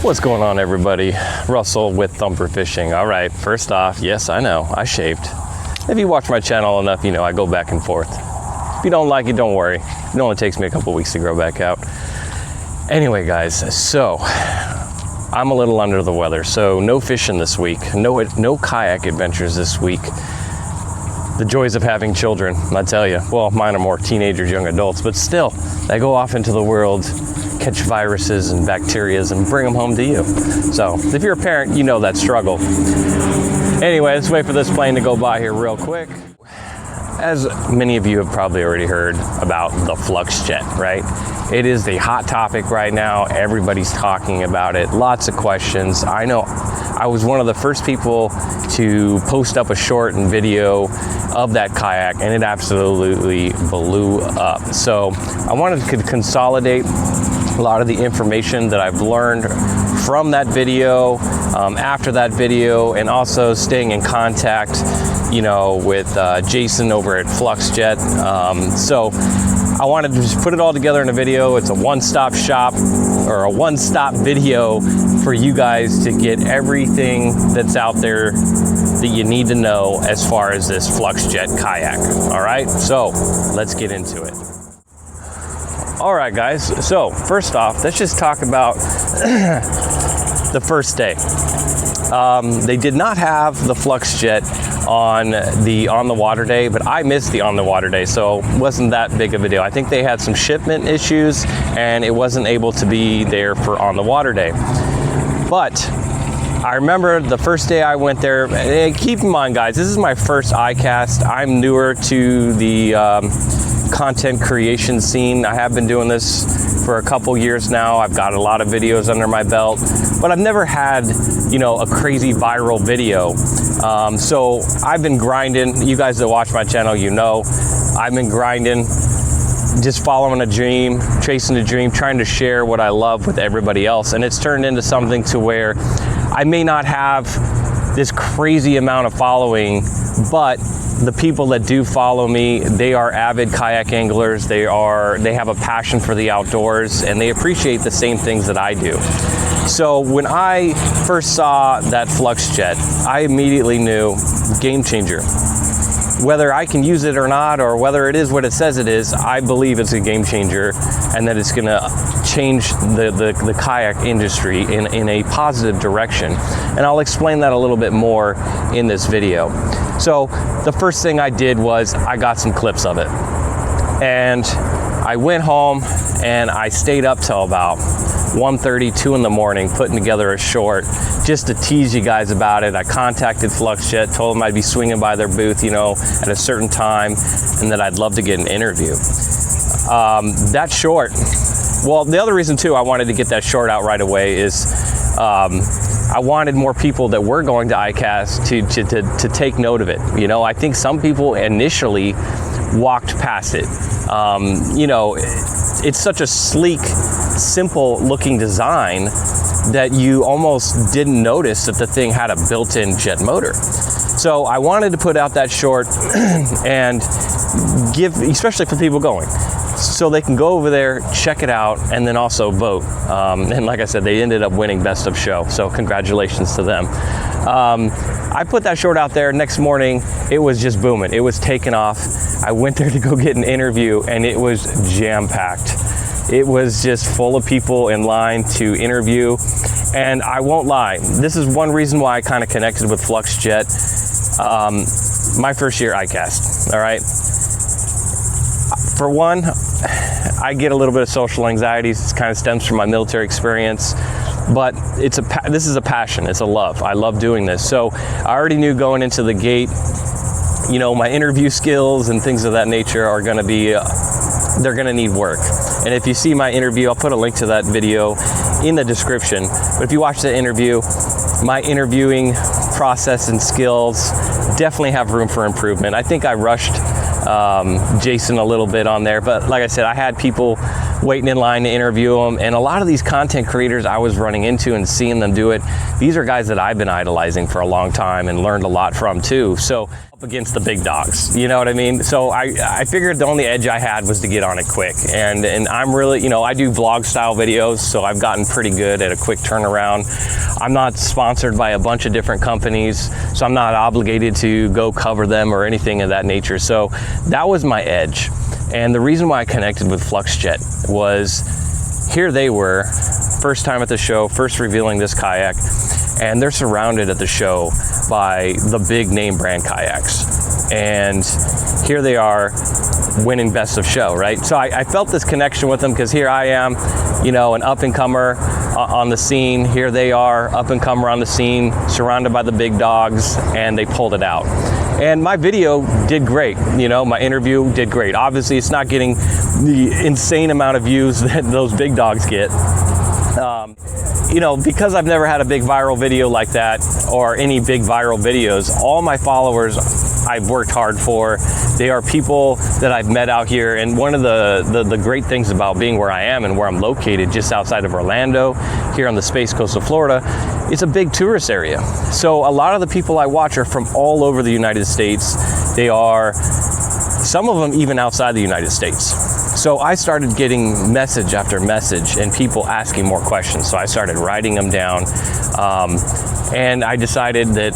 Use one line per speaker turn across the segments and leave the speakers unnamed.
What's going on, everybody? Russell with Thumpr Fishing. All right, first off, yes, I know, I shaved. If you watch my channel enough, you know I go back and forth. If you don't like it, don't worry. It only takes me a couple weeks to grow back out. Anyway, guys, so I'm a little under the weather, so no fishing this week. No kayak adventures this week. The joys of having children, I tell you. Well, mine are more teenagers, young adults, but still, they go off into the world, catch viruses and bacterias and bring them home to you. So if you're a parent, you know that struggle. Anyway, let's wait for this plane to go by here real quick. As many of you have probably already heard about the FluxJet, right? It is the hot topic right now. Everybody's talking about it. Lots of questions. I know I was one of the first people to post up a short and video of that kayak, and it absolutely blew up. So I wanted to consolidate a lot of the information that I've learned from that video, after that video, and also staying in contact, you know, with Jason over at FluxJet. So I wanted to just put it all together in a video. It's a one-stop shop, or a one-stop video for you guys to get everything that's out there that you need to know as far as this FluxJet kayak. All right, so let's get into it. All right, guys, so first off, let's just talk about the first day. They did not have the FluxJet on the water day, but I missed the on the water day, so it wasn't that big of a deal. I think they had some shipment issues and it wasn't able to be there for on the water day. But I remember the first day I went there, and keep in mind, guys, this is my first ICAST. I'm newer to the content creation scene. I have been doing this for a couple years now. I've got a lot of videos under my belt, but I've never had, you know, a crazy viral video. So I've been grinding. You guys that watch my channel, you know, I've been grinding, just following a dream, chasing a dream, trying to share what I love with everybody else. And it's turned into something to where I may not have this crazy amount of following, but the people that do follow me, they are avid kayak anglers. They have a passion for the outdoors, and they appreciate the same things that I do. So when I first saw that FluxJet, I immediately knew, game changer. Whether I can use it or not, or whether it is what it says it is, I believe it's a game changer, and that it's gonna change the kayak industry in a positive direction. And I'll explain that a little bit more in this video. So the first thing I did was I got some clips of it. And I went home and I stayed up till about 1:30, 2 in the morning, putting together a short just to tease you guys about it. I contacted FluxJet, told them I'd be swinging by their booth, you know, at a certain time, and that I'd love to get an interview. That short, well, the other reason too I wanted to get that short out right away is I wanted more people that were going to ICAST to take note of it. You know, I think some people initially walked past it. You know, it's such a sleek, simple looking design that you almost didn't notice that the thing had a built-in jet motor. So I wanted to put out that short and give, especially for people going, so they can go over there, check it out, and then also vote. And like I said, they ended up winning Best of Show, so congratulations to them. I put that short out there. Next morning, it was just booming. It was taking off. I went there to go get an interview, and it was jam-packed. It was just full of people in line to interview. And I won't lie, this is one reason why I kind of connected with FluxJet. My first year ICAST, all right? For one, I get a little bit of social anxiety. It kind of stems from my military experience, but this is a passion, it's a love. I love doing this. So I already knew going into the gate, you know, my interview skills and things of that nature are gonna be, they're gonna need work. And if you see my interview, I'll put a link to that video in the description. But if you watch the interview, my interviewing process and skills definitely have room for improvement. I think I rushed Jason a little bit on there, but like I said, I had people waiting in line to interview them. And a lot of these content creators I was running into and seeing them do it, these are guys that I've been idolizing for a long time and learned a lot from too. So up against the big dogs, you know what I mean? So I figured the only edge I had was to get on it quick. And I'm really, you know, I do vlog style videos, so I've gotten pretty good at a quick turnaround. I'm not sponsored by a bunch of different companies, so I'm not obligated to go cover them or anything of that nature. So that was my edge. And the reason why I connected with FluxJet was here they were, first time at the show, first revealing this kayak, and they're surrounded at the show by the big name brand kayaks. And here they are winning best of show, right? So I felt this connection with them because here I am, you know, an up and comer on the scene. Here they are, up and comer on the scene, surrounded by the big dogs, and they pulled it out. And my video did great, you know, my interview did great. Obviously, it's not getting the insane amount of views that those big dogs get. You know, because I've never had a big viral video like that or any big viral videos, all my followers I've worked hard for. They are people that I've met out here. And one of the great things about being where I am and where I'm located just outside of Orlando, here on the Space Coast of Florida, it's a big tourist area. So a lot of the people I watch are from all over the United States. They are, some of them even outside the United States. So I started getting message after message and people asking more questions. So I started writing them down, and I decided that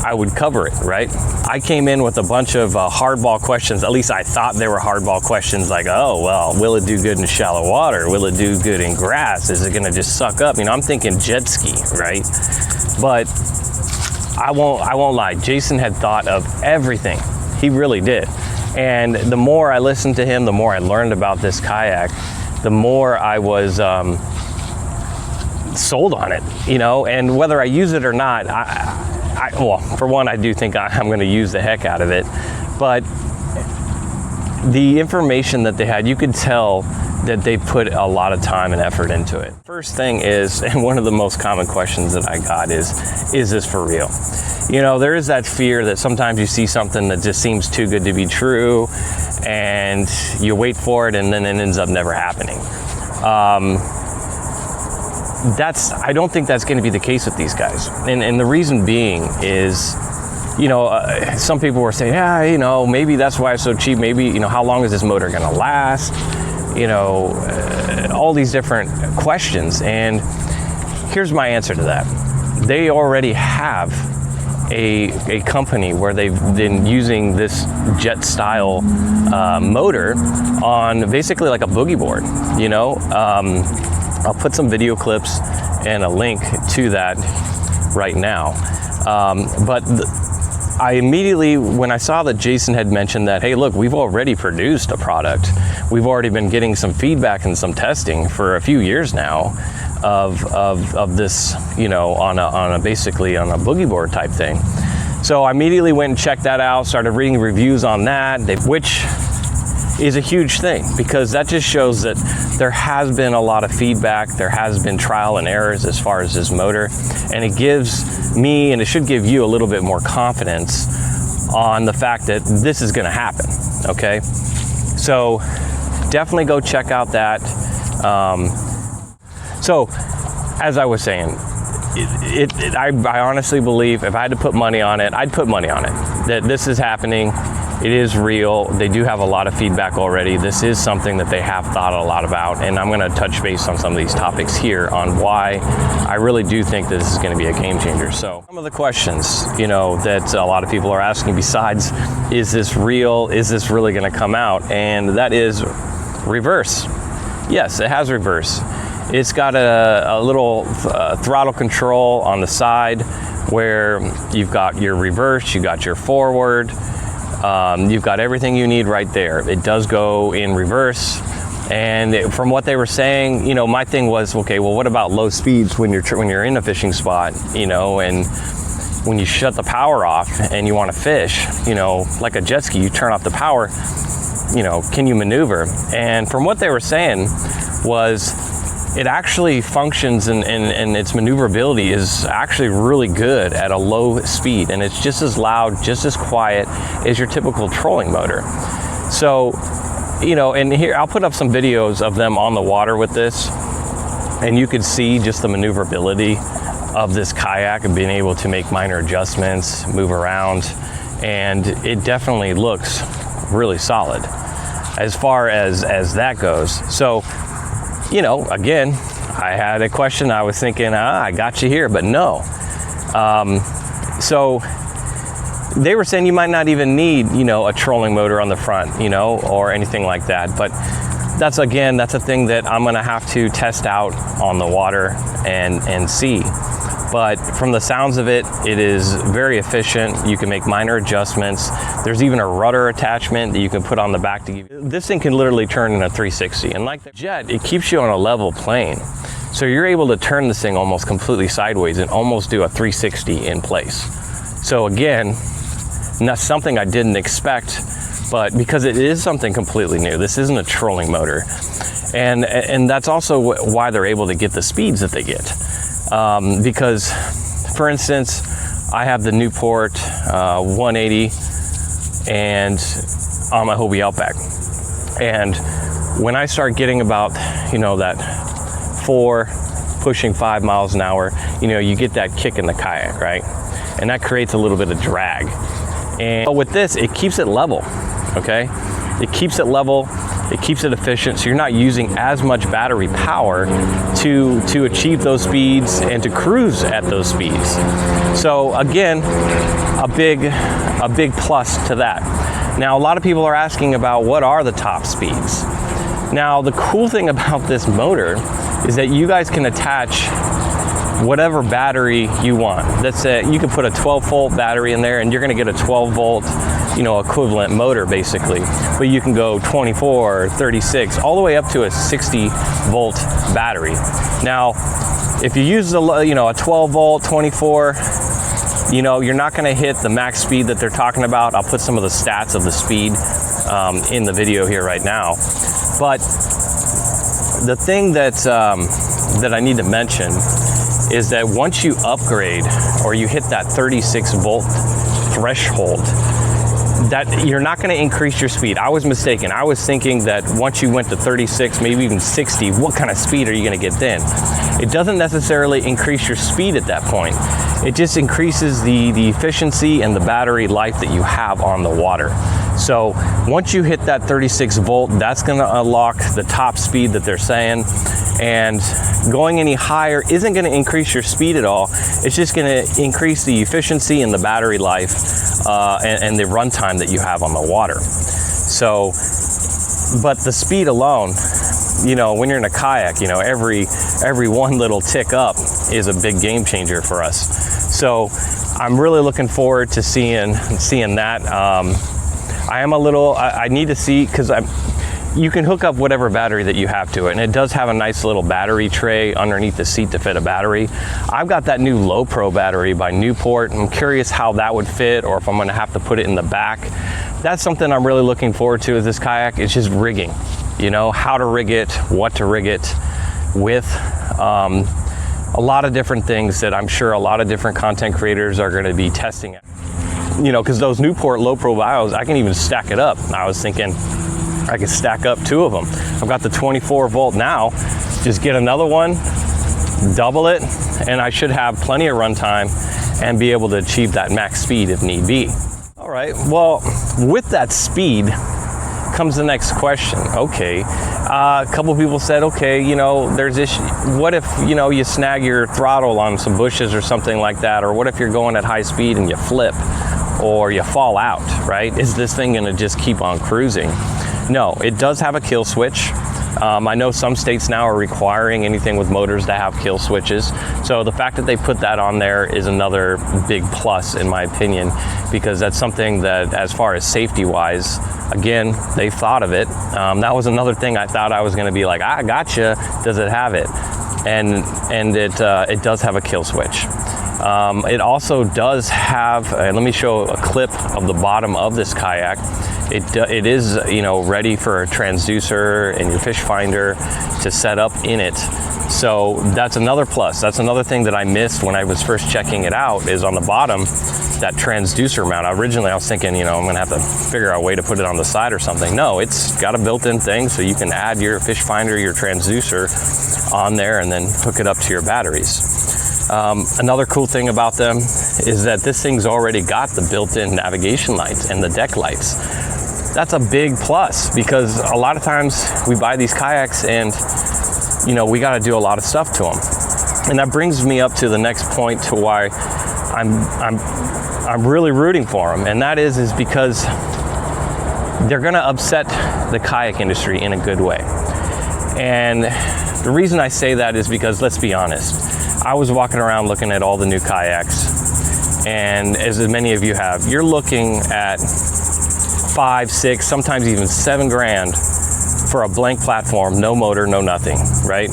I would cover it, right? I came in with a bunch of hardball questions. At least I thought they were hardball questions, like, oh, well, will it do good in shallow water? Will it do good in grass? Is it gonna just suck up? You know, I'm thinking jet ski, right? But I won't lie, Jason had thought of everything. He really did. And the more I listened to him, the more I learned about this kayak, the more I was sold on it, you know. And whether I use it or not, well, for one, I do think I'm going to use the heck out of it. But the information that they had, you could tell that they put a lot of time and effort into it. First thing is, and one of the most common questions that I got is this for real? You know, there is that fear that sometimes you see something that just seems too good to be true and you wait for it and then it ends up never happening. I don't think that's going to be the case with these guys. And the reason being is, you know, some people were saying, yeah, you know, maybe that's why it's so cheap. Maybe, you know, how long is this motor going to last? You know, all these different questions. And here's my answer to that. They already have a company where they've been using this jet style motor on basically like a boogie board, you know. I'll put some video clips and a link to that right now. But I immediately, when I saw that Jason had mentioned that, hey, look, we've already produced a product. We've already been getting some feedback and some testing for a few years now of this, you know, on a basically on a boogie board type thing. So I immediately went and checked that out, started reading reviews on that, which is a huge thing because that just shows that there has been a lot of feedback, there has been trial and errors as far as this motor, and it gives me, and it should give you, a little bit more confidence on the fact that this is going to happen. Okay, so definitely go check out that. So as I was saying, I honestly believe if I had to put money on it, I'd put money on it, that this is happening. It is real. They do have a lot of feedback already. This is something that they have thought a lot about, and I'm going to touch base on some of these topics here on why I really do think that this is going to be a game changer. So some of the questions, you know, that a lot of people are asking besides, is this real? Is this really going to come out? And that is reverse. Yes, it has reverse. It's got a little throttle control on the side where you've got your reverse, you've got your forward, you've got everything you need right there. It does go in reverse. And from what they were saying, you know, my thing was, okay, well, what about low speeds when you're in a fishing spot, you know, and when you shut the power off and you want to fish, you know, like a jet ski, you turn off the power, you know, can you maneuver? And from what they were saying was, it actually functions and its maneuverability is actually really good at a low speed, and it's just as loud, just as quiet as your typical trolling motor. So you know, and here, I'll put up some videos of them on the water with this, and you could see just the maneuverability of this kayak and being able to make minor adjustments, move around, and it definitely looks really solid as far as that goes. So, you know, again, I had a question. I was thinking, I got you here, but no. So they were saying you might not even need, you know, a trolling motor on the front, you know, or anything like that. But that's, again, that's a thing that I'm gonna have to test out on the water and see. But from the sounds of it, it is very efficient. You can make minor adjustments. There's even a rudder attachment that you can put on the back to give you. This thing can literally turn in a 360. And like the Jet, it keeps you on a level plane. So you're able to turn this thing almost completely sideways and almost do a 360 in place. So again, not something I didn't expect, but because it is something completely new, this isn't a trolling motor. And that's also why they're able to get the speeds that they get. Because, for instance, I have the Newport 180 and on my Hobie Outback. And when I start getting about, you know, that 4 pushing 5 miles an hour, you know, you get that kick in the kayak, right? And that creates a little bit of drag. And with this, it keeps it level, okay? It keeps it level, it keeps it efficient, so you're not using as much battery power to achieve those speeds and to cruise at those speeds. So again, a big plus to that. Now, a lot of people are asking about what are the top speeds. Now, the cool thing about this motor is that you guys can attach whatever battery you want. That's it. You can put a 12-volt battery in there and you're gonna get a 12-volt, you know, equivalent motor basically. But you can go 24, 36, all the way up to a 60-volt battery. Now, if you use a 12-volt, 24, you know, you're not gonna hit the max speed that they're talking about. I'll put some of the stats of the speed in the video here right now. But the thing that I need to mention is that once you upgrade or you hit that 36-volt threshold, that you're not going to increase your speed. I was mistaken. I was thinking that once you went to 36, maybe even 60, what kind of speed are you going to get then? It doesn't necessarily increase your speed at that point. It just increases the efficiency and the battery life that you have on the water. So once you hit that 36 volt, that's going to unlock the top speed that they're saying. And going any higher isn't going to increase your speed at all. It's just going to increase the efficiency and the battery life and the runtime that you have on the water. So, but the speed alone, you know, when you're in a kayak, you know, every one little tick up is a big game changer for us. So I'm really looking forward to seeing that. I need to see, because you can hook up whatever battery that you have to it, and it does have a nice little battery tray underneath the seat to fit a battery. I've got that new Low Pro battery by Newport. I'm curious how that would fit, or if I'm going to have to put it in the back. That's something I'm really looking forward to with this kayak. It's just rigging, you know, how to rig it, what to rig it with. A lot of different things that I'm sure a lot of different content creators are going to be testing it. You know, because those Newport Low Pro bios, I can even stack it up. I was thinking I could stack up 2 of them. I've got the 24 volt now. Just get another one, double it, and I should have plenty of runtime and be able to achieve that max speed if need be. All right, well, with that speed comes the next question. Okay, a couple people said, okay, you know, there's this, what if, you know, you snag your throttle on some bushes or something like that, or what if you're going at high speed and you flip or you fall out, right? Is this thing gonna just keep on cruising? No, it does have a kill switch. I know some states now are requiring anything with motors to have kill switches. So the fact that they put that on there is another big plus in my opinion, because that's something that, as far as safety wise, again, they thought of it. That was another thing I thought I was gonna be like, I gotcha, does it have it? And it does have a kill switch. It also does have, let me show a clip of the bottom of this kayak. It is, you know, ready for a transducer and your fish finder to set up in it. So that's another plus. That's another thing that I missed when I was first checking it out, is on the bottom, that transducer mount. Originally I was thinking, you know, I'm gonna have to figure out a way to put it on the side or something. No, it's got a built-in thing, so you can add your fish finder, your transducer on there, and then hook it up to your batteries. Another cool thing about them is that this thing's already got the built-in navigation lights and the deck lights. That's a big plus, because a lot of times we buy these kayaks and, you know, we got to do a lot of stuff to them. And that brings me up to the next point, to why I'm really rooting for them, and that is because they're going to upset the kayak industry in a good way. And the reason I say that is because, let's be honest, I was walking around looking at all the new kayaks, and as many of you have, you're looking at 5, 6, sometimes even 7 grand for a blank platform, no motor, no nothing, right?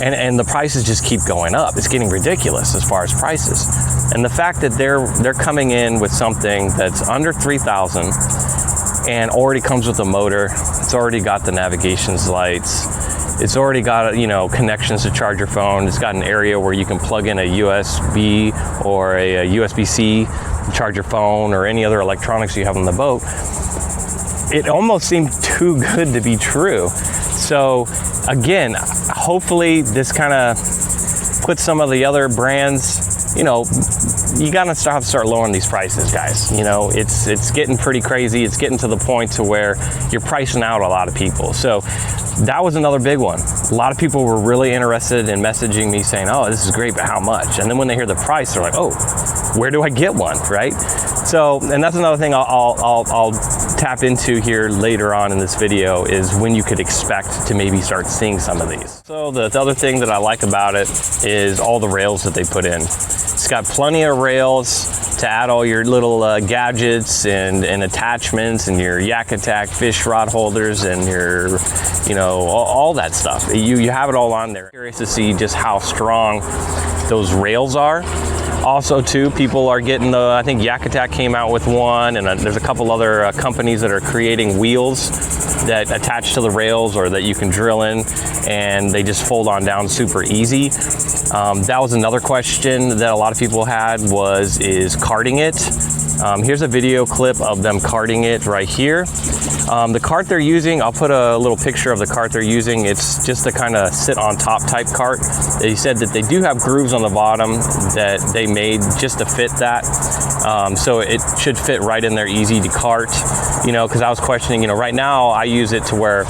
And the prices just keep going up. It's getting ridiculous as far as prices. And the fact that they're coming in with something that's under 3,000 and already comes with a motor, it's already got the navigations lights, it's already got, you know, connections to charge your phone, it's got an area where you can plug in a USB or a USB-C to charge your phone or any other electronics you have on the boat. It almost seemed too good to be true. So again, hopefully this kind of puts some of the other brands, you know, you gotta have to start lowering these prices, guys. You know, it's getting pretty crazy. It's getting to the point to where you're pricing out a lot of people. So that was another big one. A lot of people were really interested in messaging me saying, oh, this is great, but how much? And then when they hear the price, they're like, oh, where do I get one, right? So, and that's another thing I'll tap into here later on in this video, is when you could expect to maybe start seeing some of these. So the other thing that I like about it is all the rails that they put in. It's got plenty of rails to add all your little gadgets and attachments, and your Yak Attack fish rod holders, and your, you know, all that stuff. You have it all on there. Curious to see just how strong those rails are. Also too, people are getting the, I think Yak Attack came out with one, and there's a couple other companies that are creating wheels that attach to the rails, or that you can drill in, and they just fold on down super easy. That was another question that a lot of people had, is carting it. Here's a video clip of them carting it right here. The cart they're using, I'll put a little picture of the cart they're using. It's just a kind of sit on top type cart. They said that they do have grooves on the bottom that they made just to fit that. So it should fit right in there, easy to cart. You know, because I was questioning, you know, right now I use it to where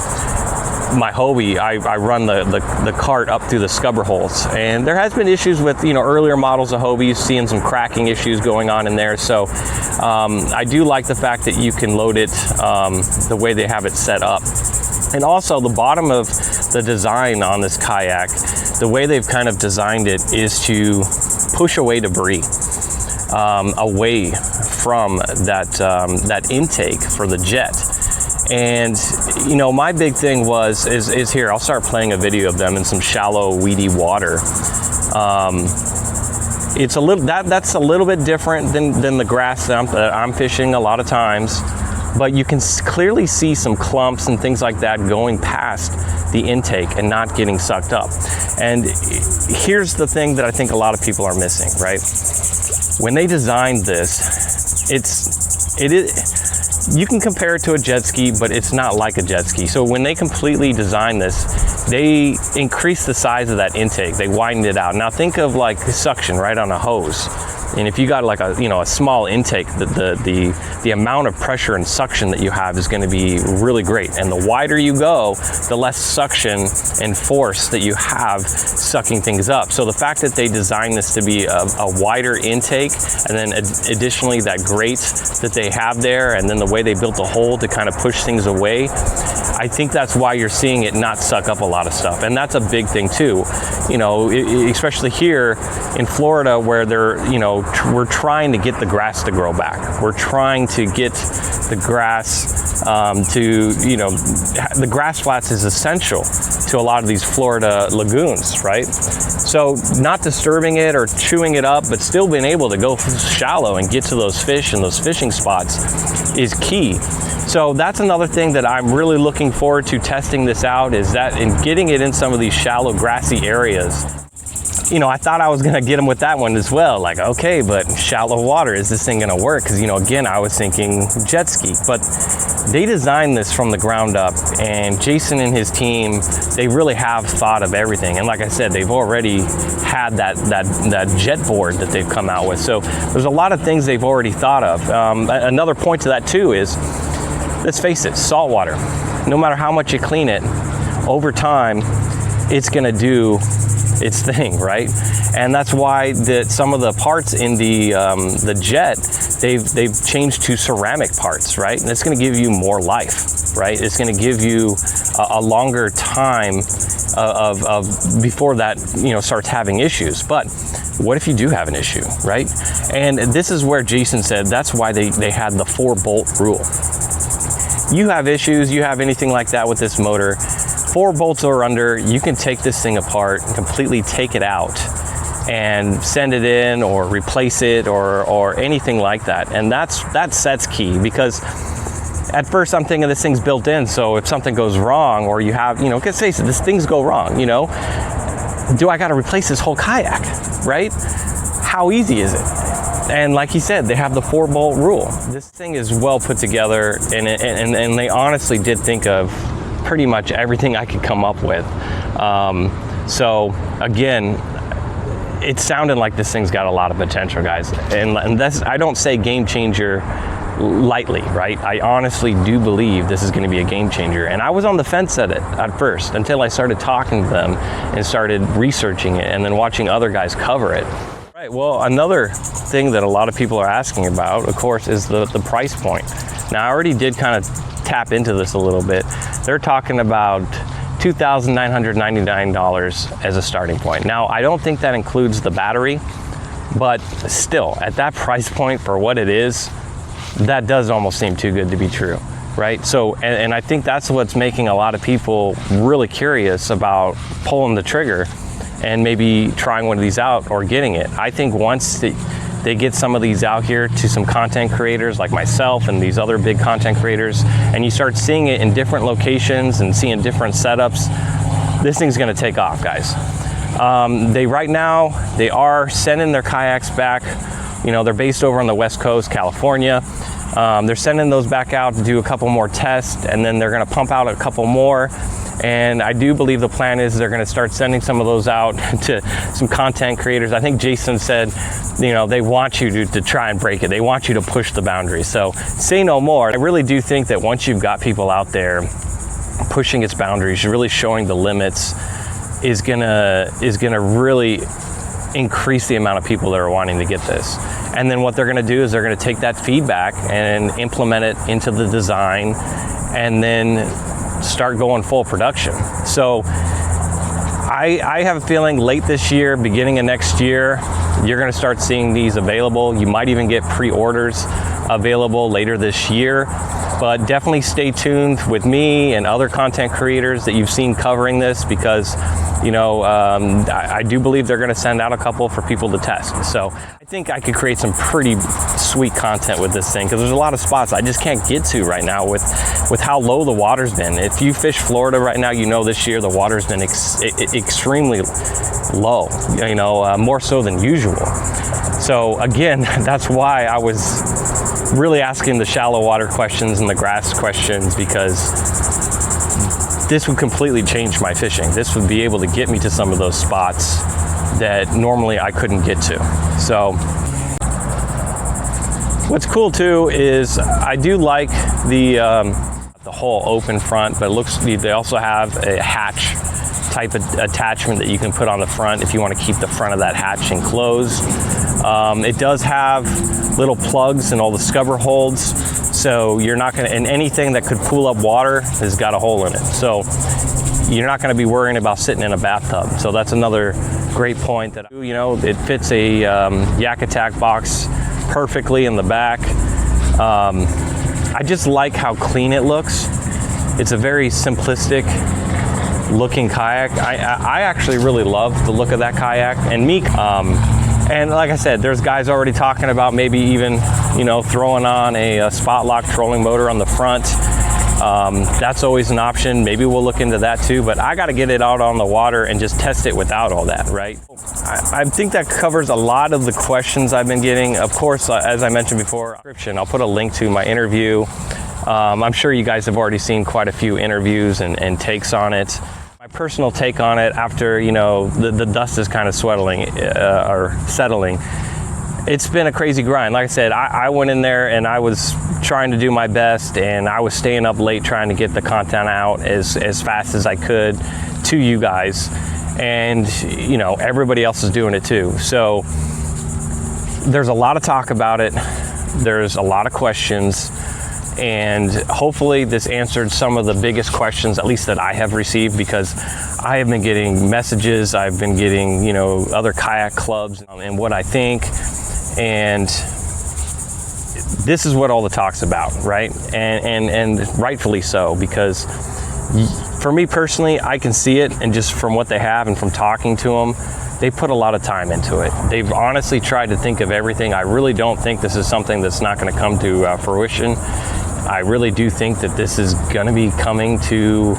my Hobie, I run the cart up through the scupper holes, and there has been issues with, you know, earlier models of Hobies, seeing some cracking issues going on in there. So I do like the fact that you can load it the way they have it set up. And also the bottom of the design on this kayak, the way they've kind of designed it is to push away debris away from that intake for the jet. And, you know, my big thing is here, I'll start playing a video of them in some shallow, weedy water. It's a little, that's a little bit different than the grass that I'm fishing a lot of times, but you can clearly see some clumps and things like that going past the intake and not getting sucked up. And here's the thing that I think a lot of people are missing, right? When they designed this, you can compare it to a jet ski, but it's not like a jet ski. So when they completely designed this, they increased the size of that intake. They widened it out. Now think of like suction right on a hose. And if you got like a small intake, the amount of pressure and suction that you have is going to be really great. And the wider you go, the less suction and force that you have sucking things up. So the fact that they designed this to be a wider intake, and then additionally that grate that they have there, and then the way they built the hole to kind of push things away, I think that's why you're seeing it not suck up a lot of stuff. And that's a big thing too, you know, especially here in Florida, where we're trying to get the grass to grow back. We're trying to get the grass the grass flats is essential to a lot of these Florida lagoons, right? So not disturbing it or chewing it up, but still being able to go shallow and get to those fish and those fishing spots is key. So that's another thing that I'm really looking forward to testing this out, is that in getting it in some of these shallow grassy areas. You know, I thought I was gonna get them with that one as well. Like, okay, but shallow water, is this thing gonna work? Because, you know, again, I was thinking jet ski, but they designed this from the ground up, and Jason and his team, they really have thought of everything. And like I said, they've already had that jet board that they've come out with. So there's a lot of things they've already thought of. Another point to that too is, let's face it, salt water, no matter how much you clean it, over time, it's gonna do its thing, right? And that's why some of the parts in the jet, they've changed to ceramic parts, right? And it's gonna give you more life, right? It's gonna give you a longer time of before that, you know, starts having issues. But what if you do have an issue, right? And this is where Jason said that's why they had the 4-bolt rule. You have issues, you have anything like that with this motor, 4 bolts or under, you can take this thing apart, completely take it out, and send it in or replace it or anything like that. And that's key, because at first I'm thinking this thing's built in, so if something goes wrong, or you have, you know, because face it, these things go wrong, you know, do I got to replace this whole kayak, right? How easy is it? And like he said, they have the 4-bolt rule. This thing is well put together, and they honestly did think of pretty much everything I could come up with. So again, it sounded like this thing's got a lot of potential, guys. And that's, I don't say game changer lightly, right? I honestly do believe this is going to be a game changer. And I was on the fence at it at first, until I started talking to them and started researching it, and then watching other guys cover it. Right, well, another thing that a lot of people are asking about, of course, is the price point. Now, I already did kind of tap into this a little bit. They're talking about $2,999 as a starting point. Now, I don't think that includes the battery, but still, at that price point for what it is, that does almost seem too good to be true, right? So, and I think that's what's making a lot of people really curious about pulling the trigger and maybe trying one of these out or getting it. I think once they get some of these out here to some content creators like myself and these other big content creators, and you start seeing it in different locations and seeing different setups, this thing's gonna take off, guys. Right now, they are sending their kayaks back. You know, they're based over on the West Coast, California. They're sending those back out to do a couple more tests, and then they're gonna pump out a couple more. And I do believe the plan is they're gonna start sending some of those out to some content creators. I think Jason said, you know, they want you to try and break it. They want you to push the boundaries. So say no more. I really do think that once you've got people out there pushing its boundaries, really showing the limits, is gonna really increase the amount of people that are wanting to get this. And then what they're gonna do is they're gonna take that feedback and implement it into the design, and then start going full production. So I have a feeling late this year, beginning of next year, you're gonna start seeing these available. You might even get pre-orders available later this year, but definitely stay tuned with me and other content creators that you've seen covering this, because you know, I do believe they're gonna send out a couple for people to test. So I think I could create some pretty sweet content with this thing, because there's a lot of spots I just can't get to right now with how low the water's been. If you fish Florida right now, you know this year the water's been extremely low, you know, more so than usual. So again, that's why I was really asking the shallow water questions and the grass questions, because this would completely change my fishing. This would be able to get me to some of those spots that normally I couldn't get to. So what's cool too is I do like the whole open front, but it looks, they also have a hatch type of attachment that you can put on the front if you want to keep the front of that hatch enclosed. It does have little plugs in all the scupper holds, so you're not gonna, and anything that could pool up water has got a hole in it. So you're not gonna be worrying about sitting in a bathtub. So that's another great point, that, you know, it fits a Yak Attack box perfectly in the back. I just like how clean it looks. It's a very simplistic looking kayak. I actually really love the look of that kayak, and me, And like I said, there's guys already talking about maybe even, you know, throwing on a spot lock trolling motor on the front. That's always an option. Maybe we'll look into that too, but I got to get it out on the water and just test it without all that, right? I think that covers a lot of the questions I've been getting. Of course, as I mentioned before, I'll put a link to my interview. I'm sure you guys have already seen quite a few interviews and takes on it. My personal take on it after, you know, the dust is kind of settling, it's been a crazy grind. Like I said, I went in there and I was trying to do my best, and I was staying up late trying to get the content out as fast as I could to you guys. And, you know, everybody else is doing it too. So there's a lot of talk about it. There's a lot of questions. And hopefully this answered some of the biggest questions, at least that I have received, because I have been getting messages, I've been getting, you know, other kayak clubs and what I think. And this is what all the talk's about, right? And rightfully so, because for me personally, I can see it, and just from what they have and from talking to them, they put a lot of time into it. They've honestly tried to think of everything. I really don't think this is something that's not going to come to fruition. I really do think that this is going to be coming to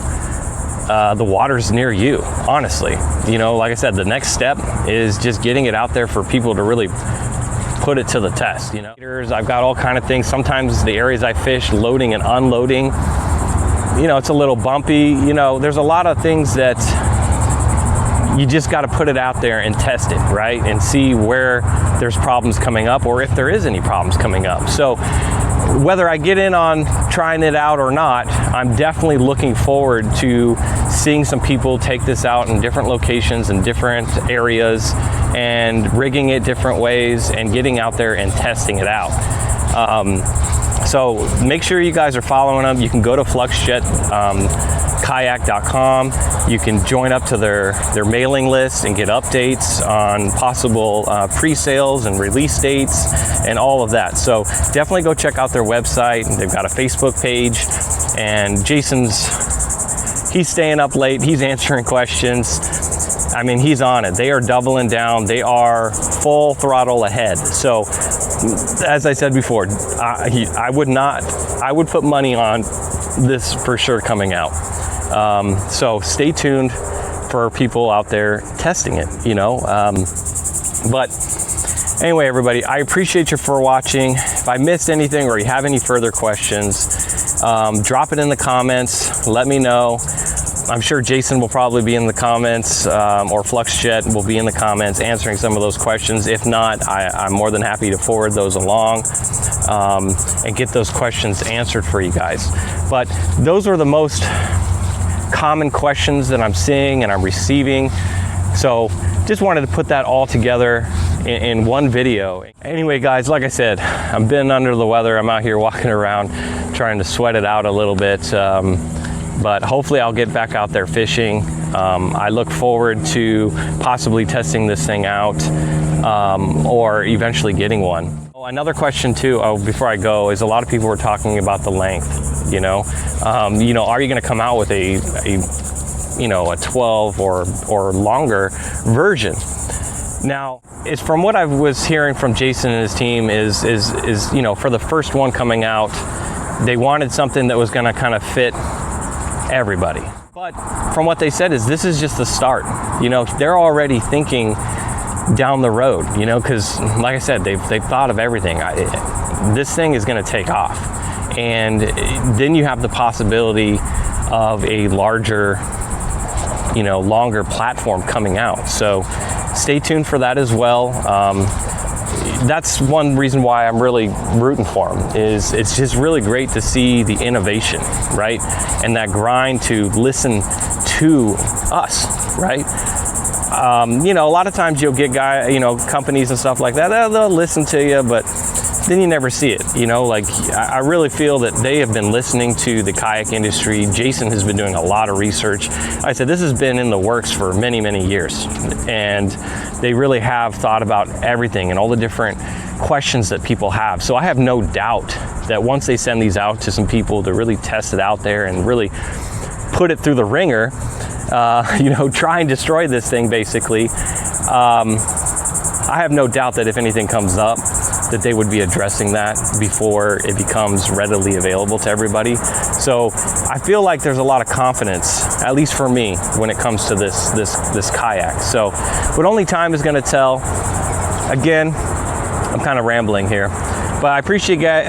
the waters near you, honestly. You know, like I said, the next step is just getting it out there for people to really put it to the test. You know, I've got all kind of things. Sometimes the areas I fish, loading and unloading, you know, it's a little bumpy. You know, there's a lot of things that you just got to put it out there and test it, right? And see where there's problems coming up, or if there is any problems coming up. So whether I get in on trying it out or not, I'm definitely looking forward to seeing some people take this out in different locations and different areas and rigging it different ways and getting out there and testing it out. So make sure you guys are following them. You can go to FluxJet, kayak.com. You can join up to their mailing list and get updates on possible pre-sales and release dates and all of that. So definitely go check out their website. They've got a Facebook page, and he's staying up late. He's answering questions. I mean, he's on it. They are doubling down. They are full throttle ahead. So as I said before, I would put money on this for sure coming out. So stay tuned for people out there testing it, you know. But anyway, everybody, I appreciate you for watching. If I missed anything or you have any further questions, drop it in the comments. Let me know. I'm sure Jason will probably be in the comments, or FluxJet will be in the comments answering some of those questions. If not, I'm more than happy to forward those along and get those questions answered for you guys. But those are the most common questions that I'm seeing and I'm receiving. So just wanted to put that all together in one video. Anyway, guys, like I said, I've been under the weather. I'm out here walking around trying to sweat it out a little bit. But hopefully I'll get back out there fishing. I look forward to possibly testing this thing out or eventually getting one. Another question too, before I go, is a lot of people were talking about the length, you know. Are you going to come out with a 12 or longer version? Now, it's from what I was hearing from Jason and his team is for the first one coming out, they wanted something that was going to kind of fit everybody. But from what they said is this is just the start. You know, they're already thinking down the road, you know, because like I said, they've thought of everything. This thing is going to take off, and then you have the possibility of a larger, longer platform coming out. So stay tuned for that as well. That's one reason why I'm really rooting for them, is it's just really great to see the innovation, right? And that grind to listen to us, right? A lot of times you'll get companies and stuff like that, they'll listen to you, but then you never see it. I really feel that they have been listening to the kayak industry. Jason has been doing a lot of research. Like I said, this has been in the works for many, many years, and they really have thought about everything and all the different questions that people have. So I have no doubt that once they send these out to some people to really test it out there and really put it through the ringer, try and destroy this thing basically, I have no doubt that if anything comes up, that they would be addressing that before it becomes readily available to everybody. So I feel like there's a lot of confidence, at least for me, when it comes to this kayak. So, but only time is gonna tell. Again, I'm kind of rambling here, but I appreciate guys.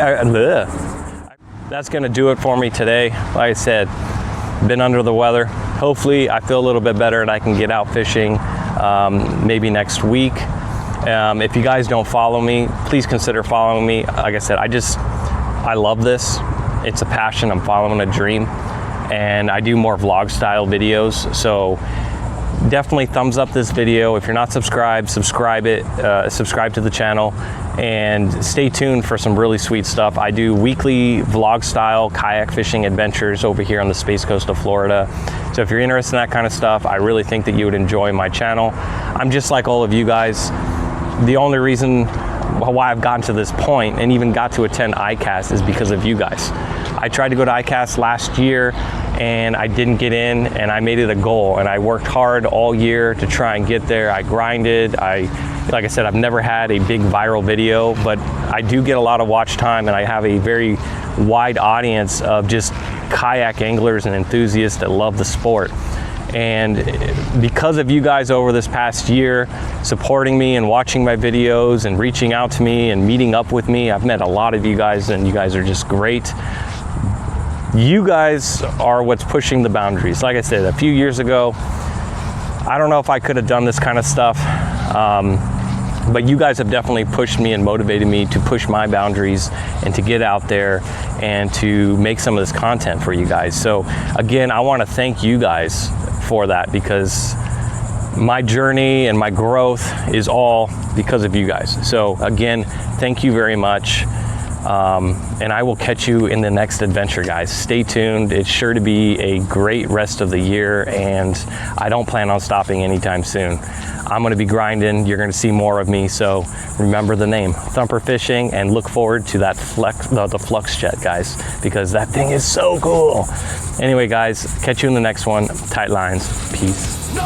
That's gonna do it for me today. Like I said, been under the weather. Hopefully I feel a little bit better and I can get out fishing maybe next week. If you guys don't follow me, please consider following me. Like I said, I love this. It's a passion. I'm following a dream, and I do more vlog style videos. So definitely thumbs up this video. If you're not subscribed, subscribe to the channel, and stay tuned for some really sweet stuff. I do weekly vlog style kayak fishing adventures over here on the Space Coast of Florida. So if you're interested in that kind of stuff, I really think that you would enjoy my channel. I'm just like all of you guys. The only reason why I've gotten to this point and even got to attend ICAST is because of you guys. I tried to go to ICAST last year and I didn't get in, and I made it a goal, and I worked hard all year to try and get there. I grinded. Like I said, I've never had a big viral video, but I do get a lot of watch time, and I have a very wide audience of just kayak anglers and enthusiasts that love the sport. And because of you guys over this past year supporting me and watching my videos and reaching out to me and meeting up with me, I've met a lot of you guys, and you guys are just great. You guys are what's pushing the boundaries. Like I said, a few years ago, I don't know if I could have done this kind of stuff, but you guys have definitely pushed me and motivated me to push my boundaries and to get out there and to make some of this content for you guys. So again, I want to thank you guys for that, because my journey and my growth is all because of you guys. So again, thank you very much. And I will catch you in the next adventure, guys. Stay tuned. It's sure to be a great rest of the year, and I don't plan on stopping anytime soon. I'm going to be grinding. You're going to see more of me. So remember the name, Thumpr Fishing, and look forward to that the FluxJet, guys, because that thing is so cool. Anyway, guys, catch you in the next one. Tight lines. Peace.